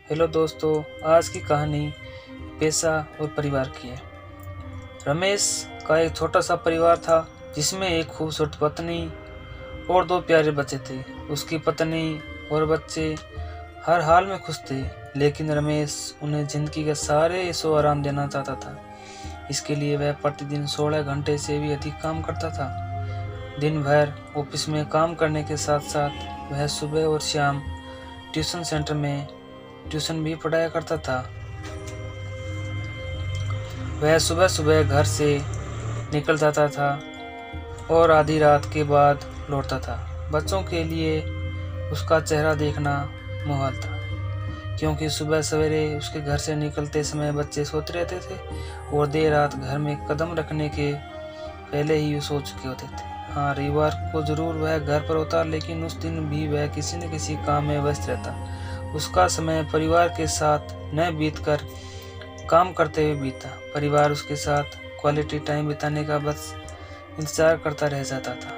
Hello दोस्तों, आज की कहानी पैसा और परिवार की है। रमेश का एक छोटा सा परिवार था जिसमें एक खूबसूरत पत्नी और दो प्यारे बच्चे थे। उसकी पत्नी और बच्चे हर हाल में खुश थे, लेकिन रमेश उन्हें जिंदगी के सारे ऐशो आराम देना चाहता था। इसके लिए वह प्रतिदिन 16 घंटे से भी अधिक काम करता था। दिन भर ऑफिस में काम करने के साथ साथ वह सुबह और शाम ट्यूशन सेंटर में ट्यूशन भी पढ़ाया करता था। वह सुबह सुबह घर से निकल जाता था और आधी रात के बाद लौटता था। बच्चों के लिए उसका चेहरा देखना मुहाल था, क्योंकि सुबह सवेरे उसके घर से निकलते समय बच्चे सोते रहते थे और देर रात घर में कदम रखने के पहले ही वो सो चुके होते थे। हाँ, रविवार को जरूर वह घर पर होता, लेकिन उस दिन भी वह किसी न किसी काम में व्यस्त रहता। उसका समय परिवार के साथ न बीतकर काम करते हुए बीता। परिवार उसके साथ क्वालिटी टाइम बिताने का बस इंतजार करता रह जाता था।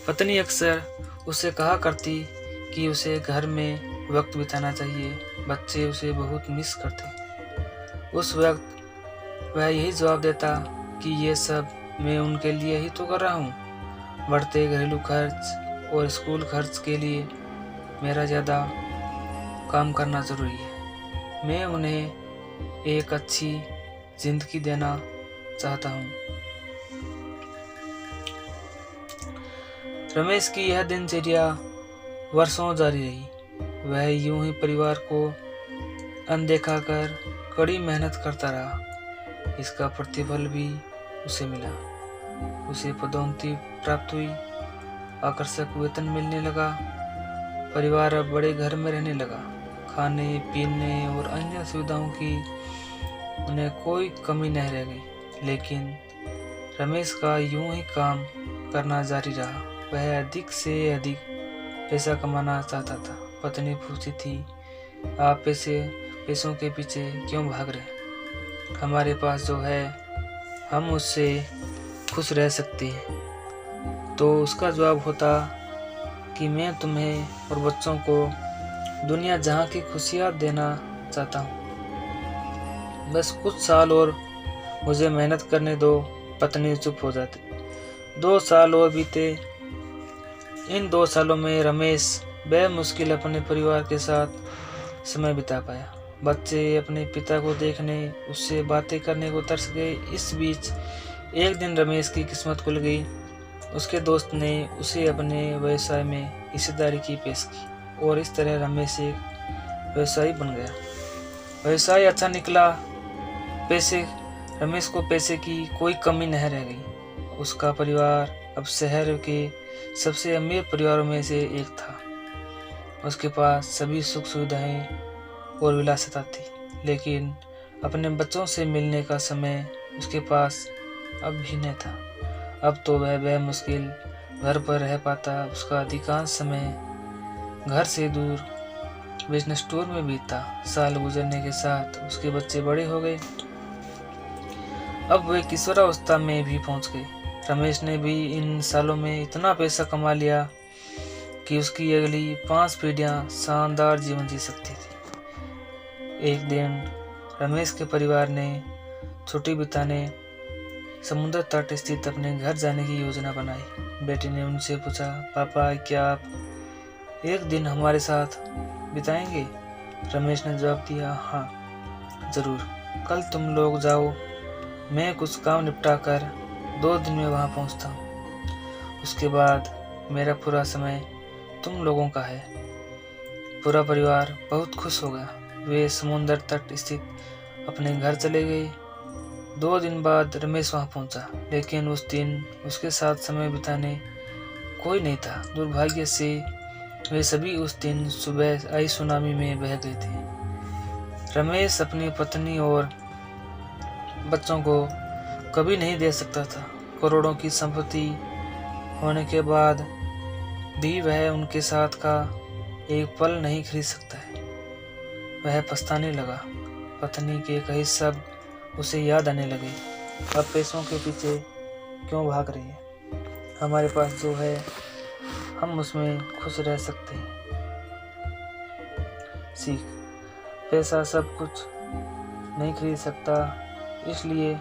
पत्नी अक्सर उसे कहा करती कि उसे घर में वक्त बिताना चाहिए। बच्चे उसे बहुत मिस करते। उस वक्त वह यही जवाब देता कि ये सब मैं उनके लिए ही तो कर रहा हूँ। बढ़ते घरेलू खर्च और स्कूल खर्च के लिए मेरा ज़्यादा काम करना ज़रूरी है। मैं उन्हें एक अच्छी ज़िंदगी देना चाहता हूँ। रमेश की यह दिनचर्या वर्षों जारी रही। वह यूं ही परिवार को अनदेखा कर कड़ी मेहनत करता रहा। इसका प्रतिफल भी उसे मिला। उसे पदोन्नति प्राप्त हुई, आकर्षक वेतन मिलने लगा। परिवार अब बड़े घर में रहने लगा। खाने पीने और अन्य सुविधाओं की उन्हें कोई कमी नहीं रह गई। लेकिन रमेश का यूं ही काम करना जारी रहा। वह अधिक से अधिक पैसा कमाना चाहता था। पत्नी पूछती थी, आप पैसों के पीछे क्यों भाग रहे? हमारे पास जो है हम उससे खुश रह सकते हैं। तो उसका जवाब होता कि मैं तुम्हें और बच्चों को दुनिया जहां की खुशियां देना चाहता हूँ। बस कुछ साल और मुझे मेहनत करने दो। पत्नी चुप हो जाती। 2 साल और बीते। इन 2 सालों में रमेश बेमुश्किल अपने परिवार के साथ समय बिता पाया। बच्चे अपने पिता को देखने, उससे बातें करने को तरस गए। इस बीच एक दिन रमेश की किस्मत खुल गई। उसके दोस्त ने उसे अपने व्यवसाय में हिस्सेदारी की पेश की और इस तरह रमेश एक व्यवसायी बन गया। व्यवसाय अच्छा निकला। रमेश को पैसे की कोई कमी नहीं रह गई। उसका परिवार अब शहर के सबसे अमीर परिवारों में से एक था। उसके पास सभी सुख सुविधाएं और विलासिता थी, लेकिन अपने बच्चों से मिलने का समय उसके पास अब भी नहीं था। अब तो वह बेमुश्किल घर पर रह पाता। उसका अधिकांश समय घर से दूर बिजनेस स्टोर में बीता। साल गुजरने के साथ उसके बच्चे बड़े हो गए। अब वे किशोरावस्था में भी पहुंच गए। रमेश ने भी इन सालों में इतना पैसा कमा लिया कि उसकी अगली 5 पीढ़ियां शानदार जीवन जी सकती थी। एक दिन रमेश के परिवार ने छुट्टी बिताने समुद्र तट स्थित अपने घर जाने की योजना बनाई। बेटी ने उनसे पूछा, पापा क्या आप एक दिन हमारे साथ बिताएंगे? रमेश ने जवाब दिया, हाँ जरूर, कल तुम लोग जाओ, मैं कुछ काम निपटा कर 2 दिन में वहां पहुंचता हूँ। उसके बाद मेरा पूरा समय तुम लोगों का है। पूरा परिवार बहुत खुश हो गया। वे समुद्र तट स्थित अपने घर चले गए। 2 दिन बाद रमेश वहां पहुंचा, लेकिन उस दिन उसके साथ समय बिताने कोई नहीं था। दुर्भाग्य से वे सभी उस दिन सुबह आई सुनामी में बह गए थे। रमेश अपनी पत्नी और बच्चों को कभी नहीं दे सकता था। करोड़ों की संपत्ति होने के बाद भी वह उनके साथ का एक पल नहीं खरीद सकता है। वह पछताने लगा। पत्नी के कई शब्द उसे याद आने लगे। अब पैसों के पीछे क्यों भाग रही है? हमारे पास जो है हम उसमें खुश रह सकते हैं। सीख। पैसा सब कुछ नहीं खरीद सकता, इसलिए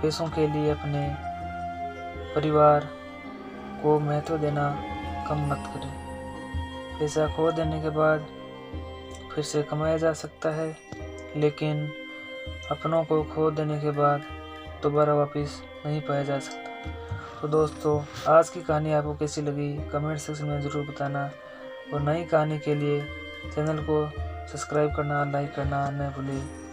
पैसों के लिए अपने परिवार को महत्व देना कम मत करें। पैसा खो देने के बाद फिर से कमाया जा सकता है, लेकिन अपनों को खो देने के बाद दोबारा वापस नहीं पाया जा सकता। तो दोस्तों, आज की कहानी आपको कैसी लगी कमेंट सेक्शन में ज़रूर बताना, और नई कहानी के लिए चैनल को सब्सक्राइब करना, लाइक करना न भूलें।